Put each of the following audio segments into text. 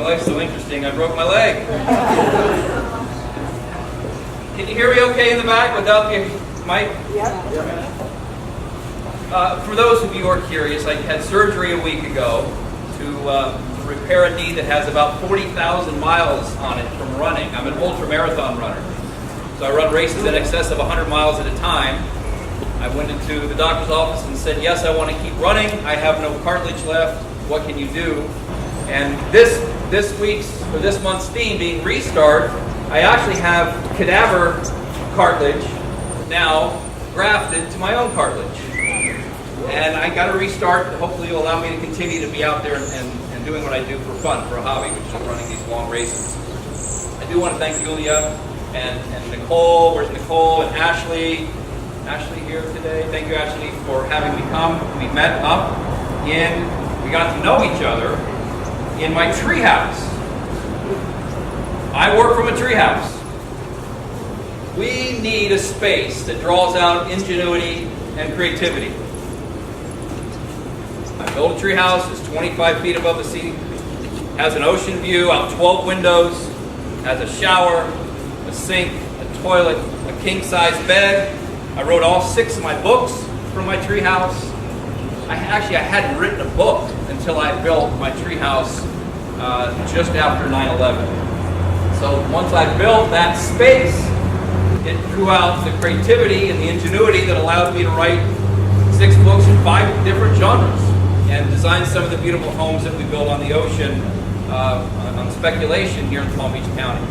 My life's so interesting, I broke my leg. Can you hear me okay in the back without the mic? Yeah. For those of you who are curious, I had surgery a week ago to repair a knee that has about 40,000 miles on it from running. I'm an ultra-marathon runner. So I run races in excess of 100 miles at a time. I went into the doctor's office and said, yes, I want to keep running. I have no cartilage left. What can you do? And this month's theme being restart, I actually have cadaver cartilage now grafted to my own cartilage. And I got to restart. Hopefully it'll allow me to continue to be out there and doing what I do for fun, for a hobby, which is running these long races. I do want to thank Julia and Nicole. Where's Nicole? And Ashley. Ashley here today. Thank you, Ashley, for having me come. We met up we got to know each other in my treehouse. I work from a treehouse. We need a space that draws out ingenuity and creativity. I built a treehouse. It's 25 feet above the sea. Has an ocean view out 12 windows. Has a shower, a sink, a toilet, a king-size bed. I wrote all 6 of my books from my treehouse. I hadn't written a book until I built my treehouse just after 9/11. So once I built that space, it drew out the creativity and the ingenuity that allowed me to write 6 books in 5 different genres and design some of the beautiful homes that we built on the ocean on speculation here in Palm Beach County.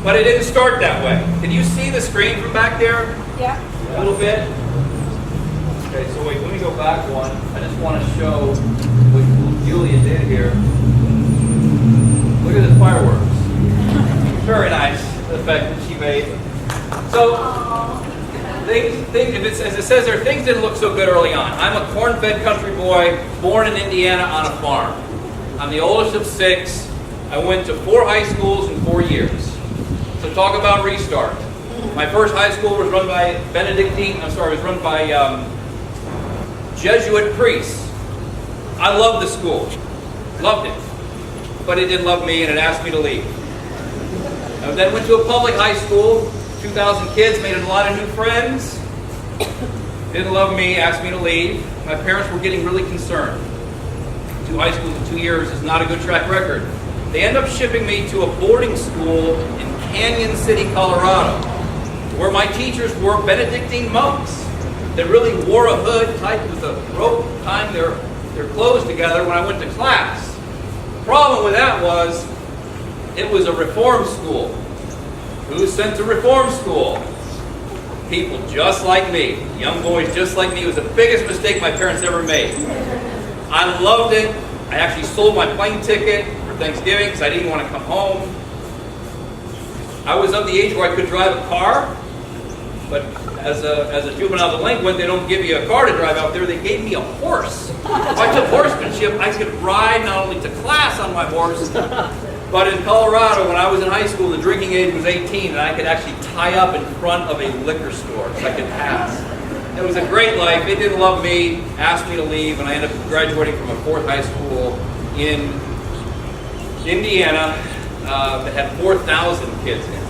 But it didn't start that way. Can you see the screen from back there? Yeah. A little bit? Okay, so wait, let me go back one. I just want to show what Julia did here. Look at the fireworks. Very nice effect that she made. So, as it says there, things didn't look so good early on. I'm a corn-fed country boy, born in Indiana on a farm. I'm the oldest of 6. I went to 4 high schools in 4 years. So talk about restart. My first high school was run by Jesuit priests. I loved the school. Loved it. But it didn't love me and it asked me to leave. I then went to a public high school. 2,000 kids, made a lot of new friends. Didn't love me, asked me to leave. My parents were getting really concerned. 2 high schools in 2 years is not a good track record. They end up shipping me to a boarding school in Canyon City, Colorado, where my teachers were Benedictine monks that really wore a hood tied with a rope tying their clothes together when I went to class. The problem with that was it was a reform school. Who sent to reform school? People just like me, young boys just like me. It was the biggest mistake my parents ever made. I loved it. I actually sold my plane ticket for Thanksgiving because I didn't want to come home. I was of the age where I could drive a car, but as a juvenile delinquent, they don't give you a car to drive out there. They gave me a horse. If I took horsemanship, I could ride not only to class on my horse, but in Colorado, when I was in high school, the drinking age was 18, and I could actually tie up in front of a liquor store so I could pass. It was a great life. It didn't love me, asked me to leave, and I ended up graduating from a 4th high school in Indiana that had 4,000 kids in it.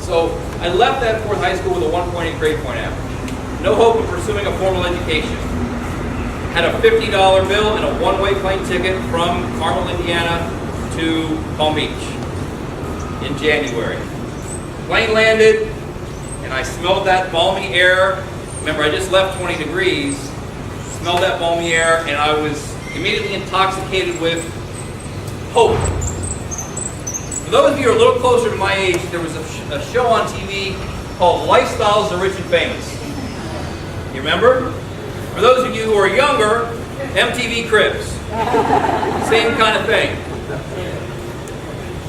So I left that 4th high school with a 1.8 grade point average. No hope of pursuing a formal education. Had a $50 bill and a one-way plane ticket from Carmel, Indiana to Palm Beach in January. Plane landed, and I smelled that balmy air. Remember, I just left 20 degrees, smelled that balmy air, and I was immediately intoxicated with hope. For those of you who are a little closer to my age, there was a show on TV called Lifestyles of the Rich and Famous. You remember? For those of you who are younger, MTV Cribs. Same kind of thing.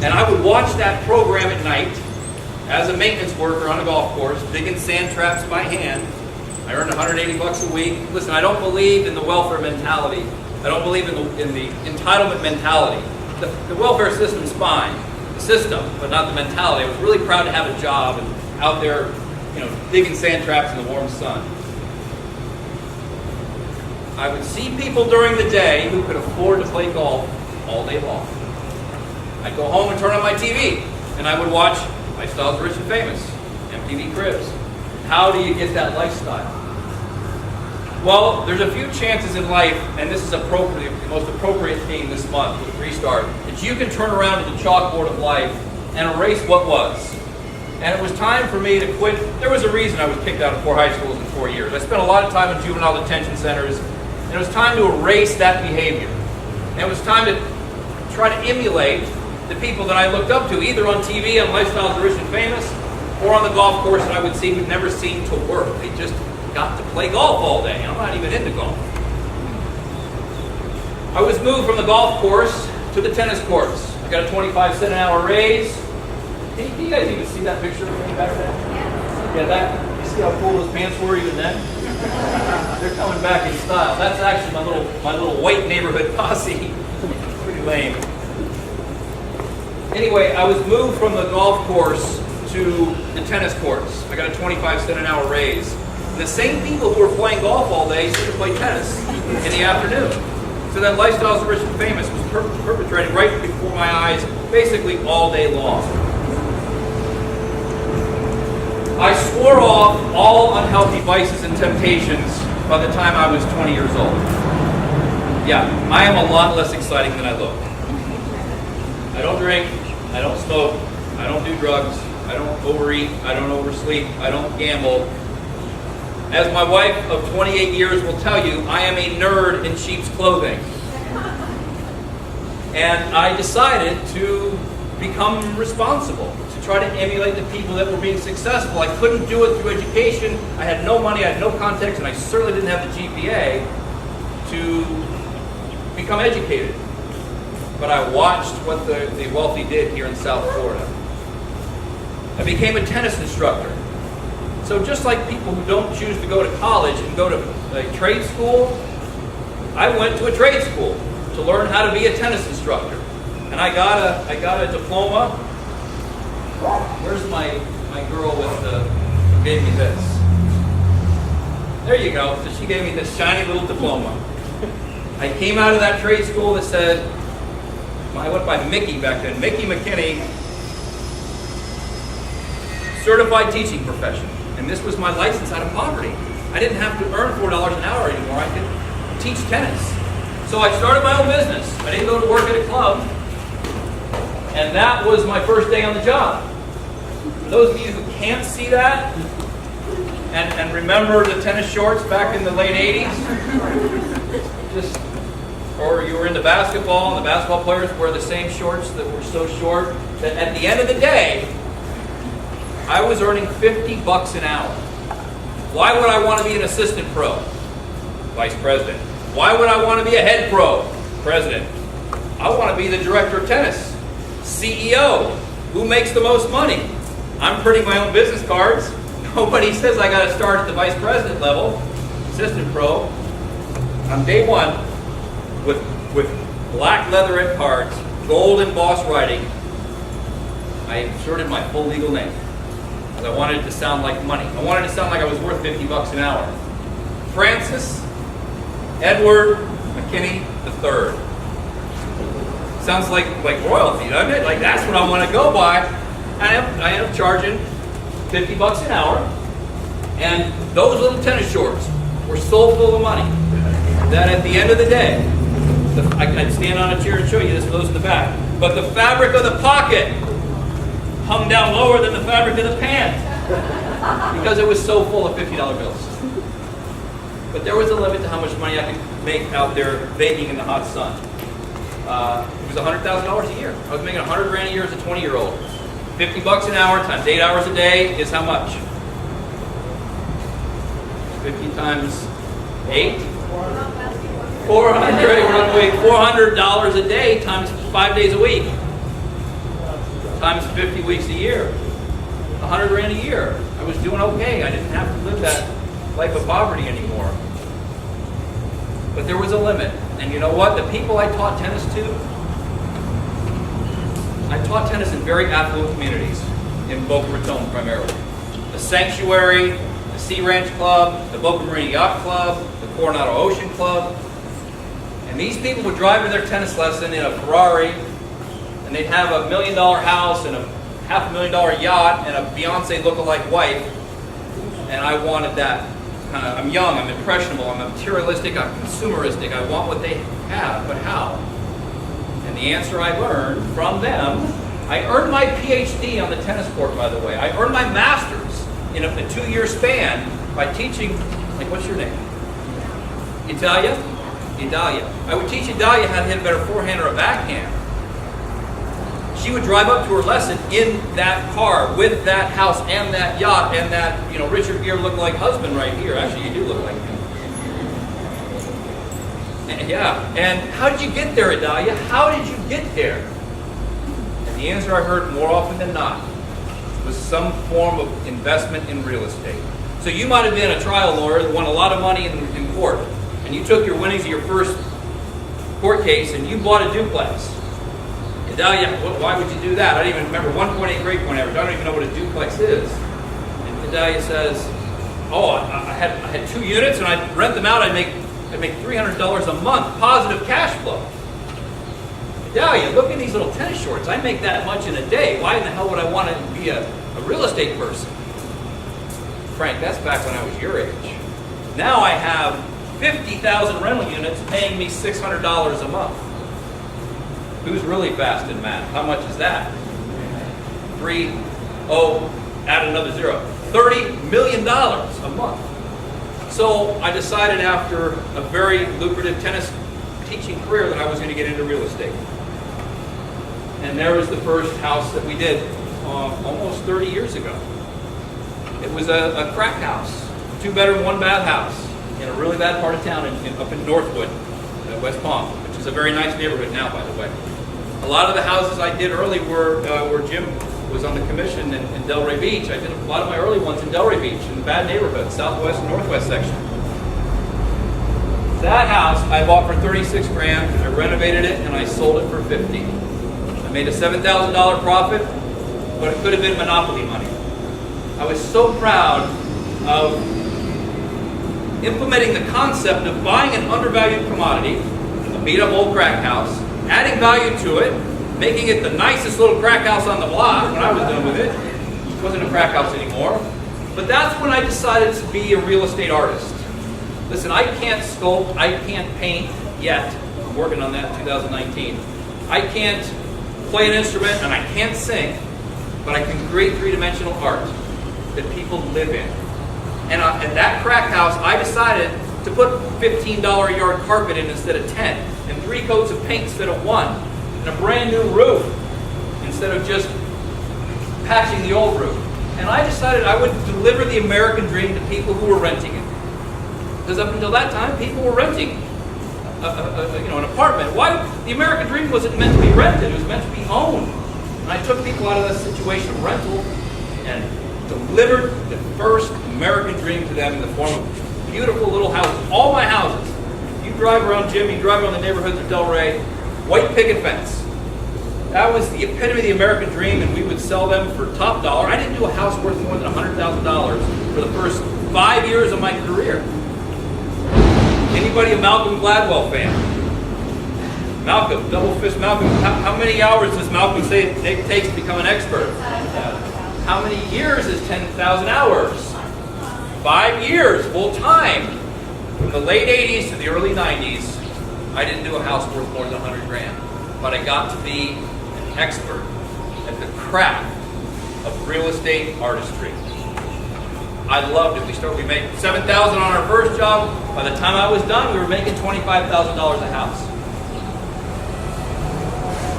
And I would watch that program at night as a maintenance worker on a golf course, digging sand traps by hand. I earned $180 a week. Listen, I don't believe in the welfare mentality. I don't believe in the entitlement mentality. The welfare system's fine, the system, but not the mentality. I was really proud to have a job and out there, digging sand traps in the warm sun. I would see people during the day who could afford to play golf all day long. I'd go home and turn on my TV, and I would watch Lifestyles of Rich and Famous, MTV Cribs. How do you get that lifestyle? Well, there's a few chances in life, and this is appropriate, the most appropriate theme this month with Restart, that you can turn around to the chalkboard of life and erase what was. And it was time for me to quit. There was a reason I was kicked out of 4 high schools in 4 years. I spent a lot of time in juvenile detention centers, and it was time to erase that behavior. And it was time to try to emulate the people that I looked up to, either on TV on Lifestyles of Rich and Famous, or on the golf course that I would see would never seem to work. They just got to play golf all day. I'm not even into golf. I was moved from the golf course to the tennis courts. I got a 25-cent an hour raise. Can you guys even see that picture of me back there? Yeah, that. You see how cool those pants were even then? They're coming back in style. That's actually my little white neighborhood posse. Pretty lame. Anyway, I was moved from the golf course to the tennis courts. I got a 25-cent an hour raise. And the same people who were playing golf all day started to play tennis in the afternoon. So then Lifestyles of Rich and Famous was perpetrated right before my eyes, basically all day long. I swore off all unhealthy vices and temptations by the time I was 20 years old. Yeah, I am a lot less exciting than I look. I don't drink, I don't smoke, I don't do drugs, I don't overeat, I don't oversleep, I don't gamble. As my wife of 28 years will tell you, I am a nerd in sheep's clothing. And I decided to become responsible, to try to emulate the people that were being successful. I couldn't do it through education. I had no money, I had no context, and I certainly didn't have the GPA to become educated. But I watched what the wealthy did here in South Florida. I became a tennis instructor. So just like people who don't choose to go to college and go to a trade school, I went to a trade school to learn how to be a tennis instructor. And I got a diploma. Where's my girl who gave me this? There you go. So she gave me this shiny little diploma. I came out of that trade school that said, I went by Mickey back then, Mickey McKinney, certified teaching profession. And this was my license out of poverty. I didn't have to earn $4 an hour anymore. I could teach tennis. So I started my own business. I didn't go to work at a club. And that was my first day on the job. For those of you who can't see that, and remember the tennis shorts back in the late 80s, or you were into basketball, and the basketball players wear the same shorts that were so short that at the end of the day, I was earning $50 an hour. Why would I want to be an assistant pro? Vice president. Why would I want to be a head pro? President. I want to be the director of tennis. CEO. Who makes the most money? I'm printing my own business cards. Nobody says I got to start at the vice president level. Assistant pro. On day one, with black leatherette cards, gold embossed writing, I inserted my full legal name. I wanted it to sound like money. I wanted it to sound like I was worth $50 an hour. Francis Edward McKinney III. Sounds like royalty, doesn't it? Like that's what I want to go by. I ended up charging $50 an hour. And those little tennis shorts were so full of money that at the end of the day, I'd stand on a chair and show you this for those in the back, but the fabric of the pocket hung down lower than the fabric of the pant because it was so full of $50 bills. But there was a limit to how much money I could make out there baking in the hot sun. It was $100,000 a year. I was making $100 grand a year as a 20-year-old. $50 an hour times 8 hours a day is how much? 50 times 8? 400. We're going to make $400 a day times 5 days a week. Times 50 weeks a year. 100 grand a year. I was doing okay. I didn't have to live that life of poverty anymore. But there was a limit. And you know what? The people I taught tennis to, I taught tennis in very affluent communities in Boca Raton primarily. The Sanctuary, the Sea Ranch Club, the Boca Marina Yacht Club, the Coronado Ocean Club. And And these people would drive to their tennis lesson in a Ferrari, and they'd have $1 million house and a $500,000 yacht and a Beyonce lookalike wife. And I wanted that. I'm young, I'm impressionable, I'm materialistic, I'm consumeristic. I want what they have, but how? And the answer I learned from them, I earned my PhD on the tennis court, by the way. I earned my master's in a 2-year span by teaching, like, what's your name? Idalia? Idalia. I would teach Idalia how to hit a better forehand or a backhand. She would drive up to her lesson in that car with that house and that yacht and that, Richard Gere look-like husband right here. Actually, you do look like him. Yeah. And how did you get there, Idalia? How did you get there? And the answer I heard more often than not was some form of investment in real estate. So you might have been a trial lawyer that won a lot of money in court, and you took your winnings of your first court case and you bought a duplex. Idalia, why would you do that? I don't even remember 1.8 grade point average. I don't even know what a duplex is. And Idalia says, I had 2 units and I'd rent them out. I'd make $300 a month, positive cash flow. Idalia, look at these little tennis shorts. I make that much in a day. Why in the hell would I want to be a real estate person? Frank, that's back when I was your age. Now I have 50,000 rental units paying me $600 a month. Who's really fast in math? How much is that? 3, add another 0. $30 million a month. So I decided after a very lucrative tennis teaching career that I was going to get into real estate. And there was the first house that we did almost 30 years ago. It was a crack house, 2-bedroom, 1-bath house in a really bad part of town up in Northwood, West Palm, which is a very nice neighborhood now, by the way. A lot of the houses I did early were where Jim was on the commission in Delray Beach. I did a lot of my early ones in Delray Beach, in the bad neighborhood, southwest and northwest section. That house I bought for $36 grand. I renovated it and I sold it for $50. I made a $7,000 profit, but it could have been monopoly money. I was so proud of implementing the concept of buying an undervalued commodity, a beat-up old crack house, adding value to it, making it the nicest little crack house on the block when I was done with it. It wasn't a crack house anymore. But that's when I decided to be a real estate artist. Listen, I can't sculpt, I can't paint yet. I'm working on that in 2019. I can't play an instrument and I can't sing, but I can create 3-dimensional art that people live in. And at that crack house, I decided to put $15 a yard carpet in instead of 10, and 3 coats of paint instead of 1, and a brand new roof instead of just patching the old roof. And I decided I would deliver the American dream to people who were renting it. Because up until that time, people were renting an apartment. Why? The American dream wasn't meant to be rented, it was meant to be owned. And I took people out of that situation of rental and delivered the first American dream to them in the form of beautiful little houses. All my houses. You drive around Jim, you drive around the neighborhoods of Delray, white picket fence. That was the epitome of the American dream, and we would sell them for top dollar. I didn't do a house worth more than $100,000 for the first 5 years of my career. Anybody a Malcolm Gladwell fan? Malcolm, double fist Malcolm. How many hours does Malcolm say it takes to become an expert? How many years is 10,000 hours? 5 years, full time. From the late 80s to the early 90s, I didn't do a house worth more than 100 grand. But I got to be an expert at the craft of real estate artistry. I loved it. We made $7,000 on our first job. By the time I was done, we were making $25,000 a house.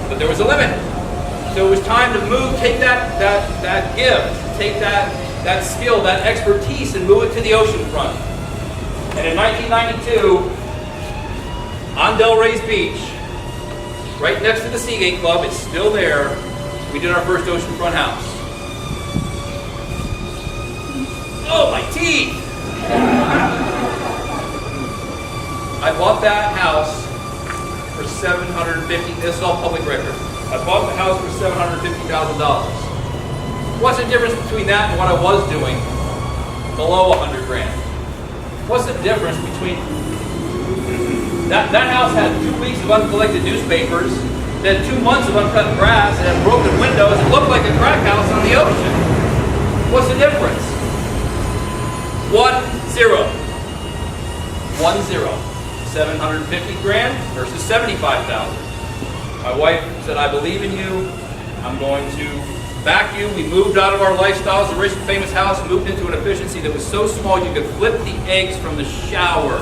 But there was a limit. So it was time to move, take that gift, take that skill, that expertise, and move it to the oceanfront. And in 1992, on Delray's Beach, right next to the Seagate Club, it's still there, we did our first oceanfront house. Oh, my teeth! I bought that house for $750,000. This is all public record. I bought the house for $750,000. What's the difference between that and what I was doing below 100 grand? What's the difference between That house had 2 weeks of uncollected newspapers. It had 2 months of uncut grass. It had broken windows. It looked like a crack house on the ocean. What's the difference? 1-0. 1-0. 750 grand versus 75,000. My wife said, I believe in you. I'm going to back you. We moved out of our lifestyles, the rich and famous house, moved into an efficiency that was so small you could flip the eggs from the shower.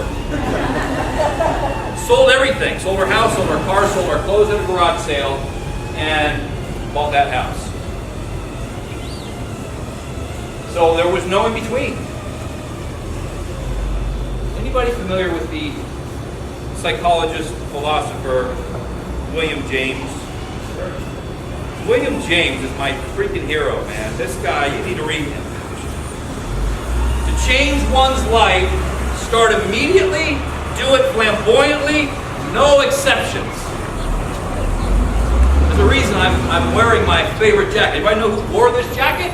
Sold everything. Sold our house, sold our car, sold our clothes at a garage sale, and bought that house. So there was no in between. Anybody familiar with the psychologist, philosopher, William James? William James is my freaking hero, man. This guy, you need to read him. To change one's life, start immediately, do it flamboyantly, no exceptions. There's a reason I'm wearing my favorite jacket. Anybody know who wore this jacket?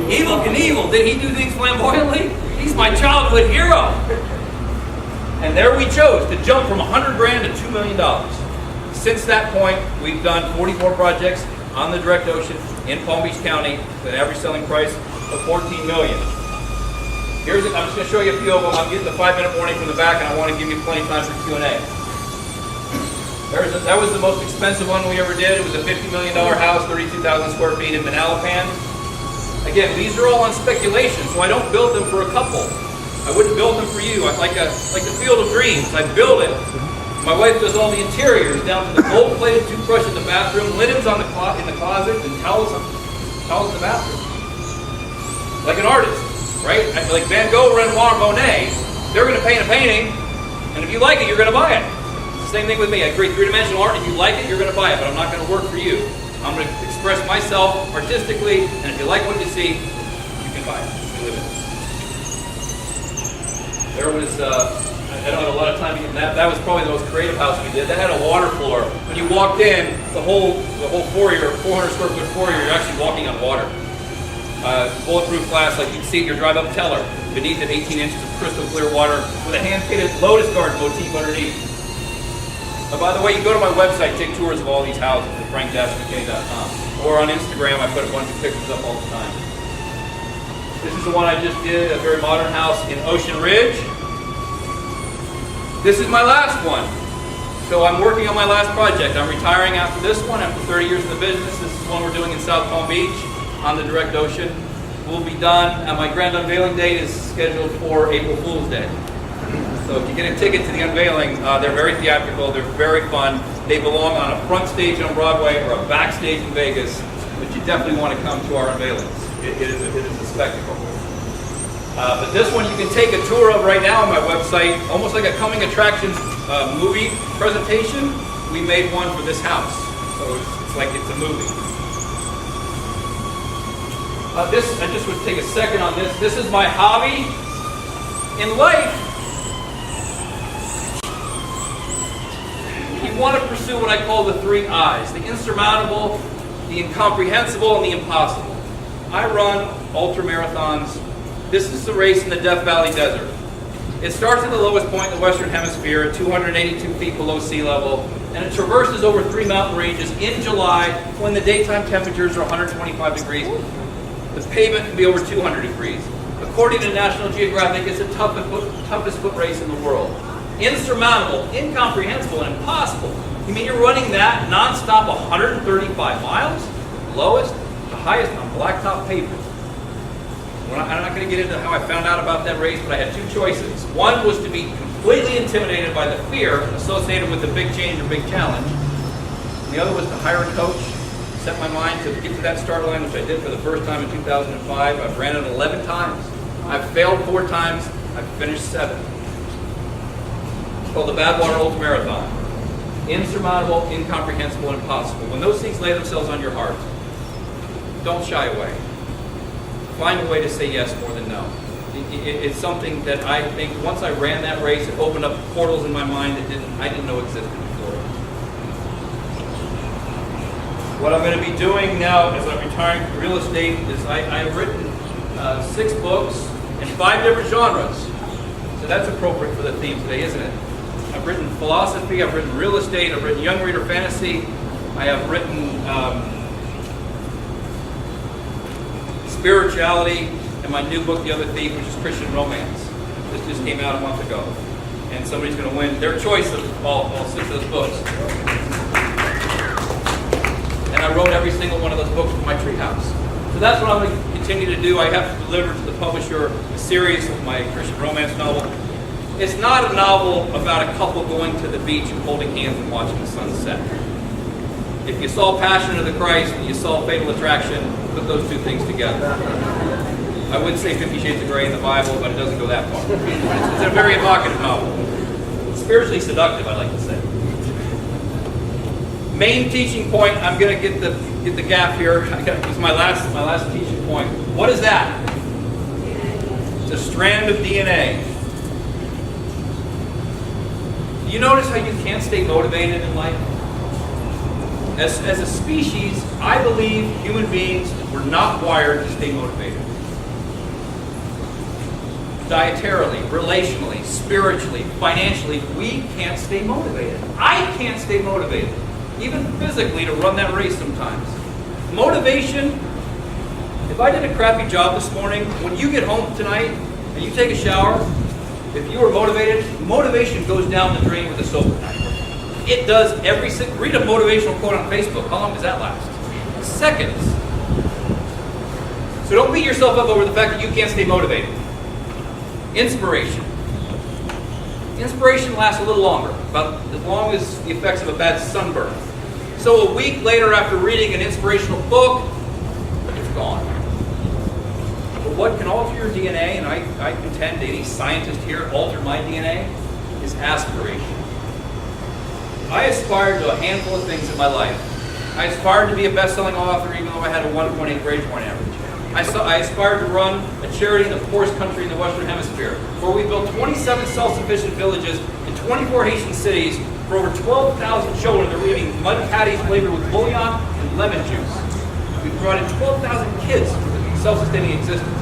Evel Knievel. Did he do things flamboyantly? He's my childhood hero. And there we chose to jump from 100 grand to $2 million. Since that point, we've done 44 projects on the direct ocean in Palm Beach County with an average selling price of $14 million. I'm just going to show you a few of them. I'm getting the 5-minute warning from the back, and I want to give you plenty of time for Q&A. That was the most expensive one we ever did. It was a $50 million house, 32,000 square feet in Manalapan. Again, these are all on speculation, so I don't build them for a couple. I wouldn't build them for you. Like the Field of Dreams. I build it. My wife does all the interiors, down to the gold-plated toothbrush in the bathroom, linens in the closet, and towels in the bathroom. Like an artist, right? Like Van Gogh, Renoir, Monet, they're going to paint a painting, and if you like it, you're going to buy it. It's the same thing with me. I create three-dimensional art. If you like it, you're going to buy it, but I'm not going to work for you. I'm going to express myself artistically, and if you like what you see, you can buy it. You live it. There was, I don't have a lot of time to get in that. That was probably the most creative house we did. That had a water floor. When you walked in, the whole foyer, 400 square foot foyer, you're actually walking on water. Bulletproof glass, like you can see at your drive-up teller. Beneath it, 18 inches of crystal clear water with a hand-painted lotus garden motif underneath. By the way, you go to my website, take tours of all these houses at frank-mckinney.com. Or on Instagram, I put a bunch of pictures up all the time. This is the one I just did, a very modern house in Ocean Ridge. This is my last one. So I'm working on my last project. I'm retiring after this one, after 30 years in the business. This is one we're doing in South Palm Beach on the direct ocean. We'll be done, and my grand unveiling date is scheduled for April Fool's Day. So if you get a ticket to the unveiling, they're very theatrical, they're very fun. They belong on a front stage on Broadway or a backstage in Vegas, but you definitely want to come to our unveilings. It is a spectacle. But this one you can take a tour of right now on my website, almost like a coming attractions movie presentation. We made one for this house, so it's like it's a movie. I just would take a second on this. This is my hobby in life. You want to pursue what I call the 3 I's: the insurmountable, the incomprehensible, and the impossible. I run ultra marathons. This is the race in the Death Valley Desert. It starts at the lowest point in the Western Hemisphere at 282 feet below sea level, and it traverses over 3 mountain ranges in July when the daytime temperatures are 125 degrees. The pavement can be over 200 degrees. According to National Geographic, it's the toughest foot race in the world. Insurmountable, incomprehensible, and impossible. You mean you're running that non-stop 135 miles? Lowest to highest on blacktop pavement. I'm not going to get into how I found out about that race, but I had 2 choices. One was to be completely intimidated by the fear associated with the big change or big challenge. And the other was to hire a coach, set my mind to get to that start line, which I did for the first time in 2005. I've ran it 11 times. I've failed 4 times. I've finished 7. It's called the Badwater Ultra Marathon. Insurmountable, incomprehensible, and impossible. When those things lay themselves on your heart, don't shy away. Find a way to say yes more than no. It's something that I think once I ran that race, it opened up portals in my mind that I didn't know existed before. What I'm going to be doing now as I'm retiring from real estate is I've written 6 books in 5 different genres. So that's appropriate for the theme today, isn't it? I've I've written philosophy, I've written real estate, I've written young reader fantasy, I have written spirituality, and my new book, The Other Thief, which is Christian romance. This just came out a month ago. And somebody's going to win their choice of all 6 of those books. And I wrote every single one of those books for my treehouse. So that's what I'm going to continue to do. I have to deliver to the publisher a series of my Christian romance novel. It's not a novel about a couple going to the beach and holding hands and watching the sunset. If you saw Passion of the Christ and you saw Fatal Attraction, put those 2 things together. I would say 50 Shades of Grey in the Bible, but it doesn't go that far. It's a very evocative novel. Spiritually seductive, I like to say. Main teaching point, I'm going to get the gap here. This is my last teaching point. What is that? It's a strand of DNA. Do you notice how you can't stay motivated in life? As a species, I believe human beings were not wired to stay motivated. Dietarily, relationally, spiritually, financially, we can't stay motivated. I can't stay motivated, even physically, to run that race sometimes. Motivation, if I did a crappy job this morning, when you get home tonight and you take a shower, if you were motivated, motivation goes down the drain with a soap. It does read a motivational quote on Facebook. How long does that last? Seconds. So don't beat yourself up over the fact that you can't stay motivated. Inspiration. Inspiration lasts a little longer, about as long as the effects of a bad sunburn. So a week later after reading an inspirational book, it's gone. But what can alter your DNA, and I contend any scientist here alter my DNA, is aspiration. I aspired to a handful of things in my life. I aspired to be a best-selling author even though I had a 1.8 grade point average. I aspired to run a charity in the poorest country in the Western Hemisphere, where we built 27 self-sufficient villages in 24 Haitian cities for over 12,000 children that were eating mud patties flavored with bouillon and lemon juice. We provided 12,000 kids with self-sustaining existence.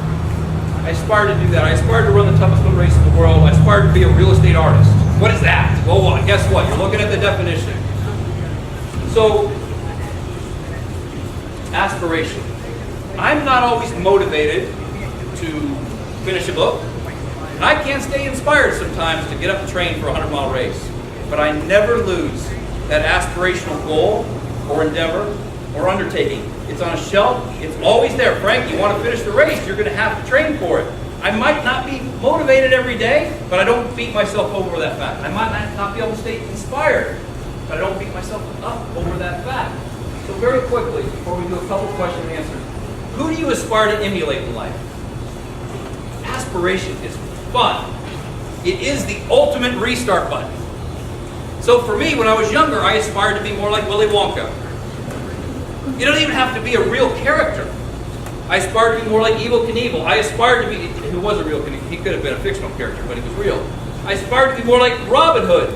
I aspired to do that. I aspired to run the toughest foot race in the world. I aspired to be a real estate artist. What is that? Well, guess what? You're looking at the definition. So, aspiration. I'm not always motivated to finish a book. And I can't stay inspired sometimes to get up and train for a 100-mile race. But I never lose that aspirational goal or endeavor or undertaking. It's on a shelf. It's always there. Frank, you want to finish the race, you're going to have to train for it. I might not be motivated every day, but I don't beat myself up over that fact. I might not be able to stay inspired, but I don't beat myself up over that fact. So very quickly, before we do a couple question and answers, who do you aspire to emulate in life? Aspiration is fun. It is the ultimate restart button. So for me, when I was younger, I aspired to be more like Willy Wonka. You don't even have to be a real character. I aspired to be more like Evel Knievel. I aspired to be, he was a real, he could have been a fictional character, but he was real. I aspired to be more like Robin Hood.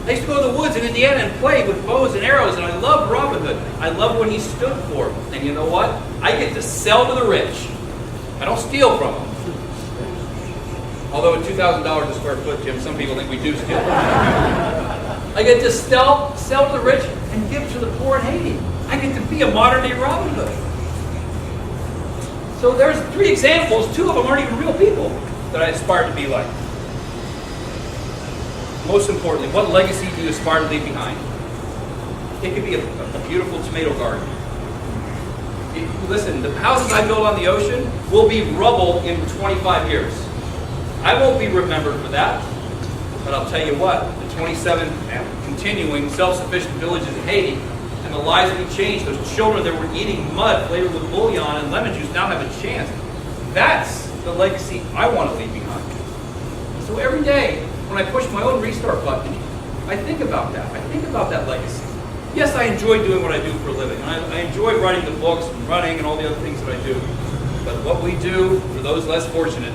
I used to go to the woods in Indiana and play with bows and arrows, and I loved Robin Hood. I loved what he stood for. And you know what? I get to sell to the rich. I don't steal from them. Although at $2,000 a square foot, Jim, some people think we do steal from them. I get to sell to the rich and give to the poor in Haiti. I get to be a modern-day Robin Hood. So there's 3 examples. 2 of them aren't even real people that I aspire to be like. Most importantly, what legacy do you aspire to leave behind? It could be a beautiful tomato garden. Listen, the houses I build on the ocean will be rubble in 25 years. I won't be remembered for that, but I'll tell you what, the 27 continuing self-sufficient villages in Haiti and the lives that we changed, those children that were eating mud flavored with bouillon and lemon juice now have a chance. That's the legacy I want to leave behind. So every day, when I push my own restart button, I think about that. I think about that legacy. Yes, I enjoy doing what I do for a living. I enjoy writing the books and running and all the other things that I do. But what we do for those less fortunate,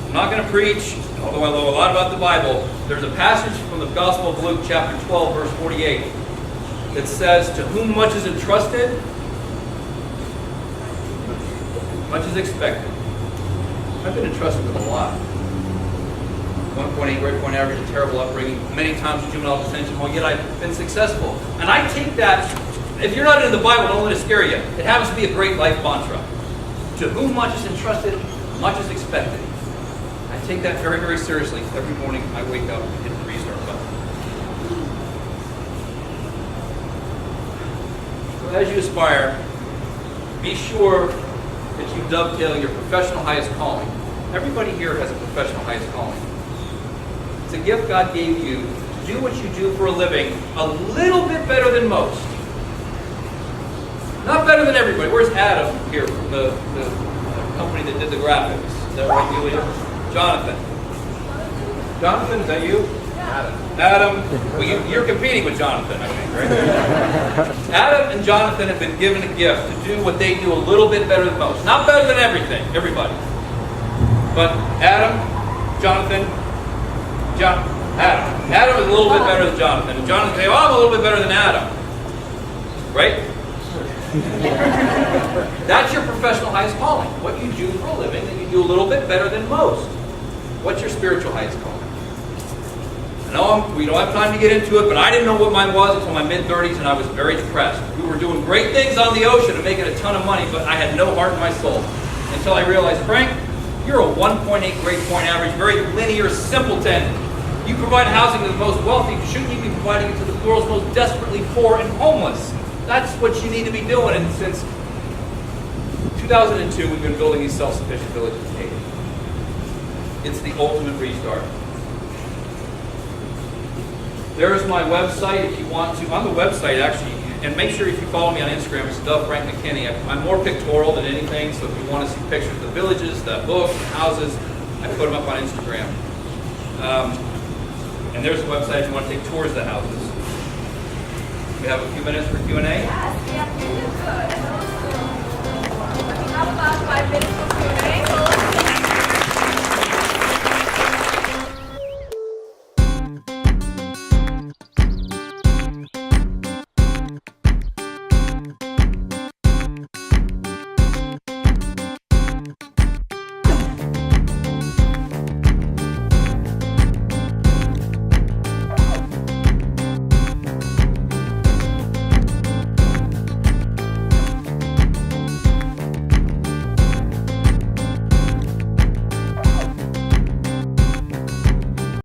I'm not going to preach, although I know a lot about the Bible. There's a passage from the Gospel of Luke, chapter 12, verse 48, that says, to whom much is entrusted, much is expected. I've been entrusted with a lot. 1.8 grade point average, a terrible upbringing, many times juvenile detention, well, yet I've been successful. And I take that, if you're not in the Bible, don't let it scare you. It happens to be a great life mantra. To whom much is entrusted, much is expected. I take that very, very seriously. Every morning I wake up and hit the restart button. So as you aspire, be sure that you dovetail your professional highest calling. Everybody here has a professional highest calling. It's a gift God gave you to do what you do for a living a little bit better than most. Not better than everybody. Where's Adam here from the company that did the graphics? Is that right, Julia? Jonathan. Jonathan, is that you? Adam. Well, you're competing with Jonathan, I think, right? Adam and Jonathan have been given a gift to do what they do a little bit better than most. Not better than everything, everybody. But Adam, Jonathan, Adam is a little bit better than Jonathan. And Jonathan say, oh, I'm a little bit better than Adam. Right? That's your professional highest calling. What you do for a living that you do a little bit better than most. What's your spiritual highest calling? I know we don't have time to get into it, but I didn't know what mine was until my mid-30s, and I was very depressed. We were doing great things on the ocean and making a ton of money, but I had no heart in my soul. Until I realized, Frank, you're a 1.8 grade point average, very linear simpleton. You provide housing to the most wealthy. Shouldn't you be providing it to the world's most desperately poor and homeless? That's what you need to be doing. And since 2002, we've been building these self-sufficient villages in Haiti. It's the ultimate restart. There's my website if you want to. On the website, actually, and make sure if you follow me on Instagram, it's Frank McKinney. I'm more pictorial than anything, so if you want to see pictures of the villages, the books, the houses, I put them up on Instagram. And there's a website if you want to take tours of the houses. We have a few minutes for Q&A? Yes, you did good. We have about 5 minutes for Q&A.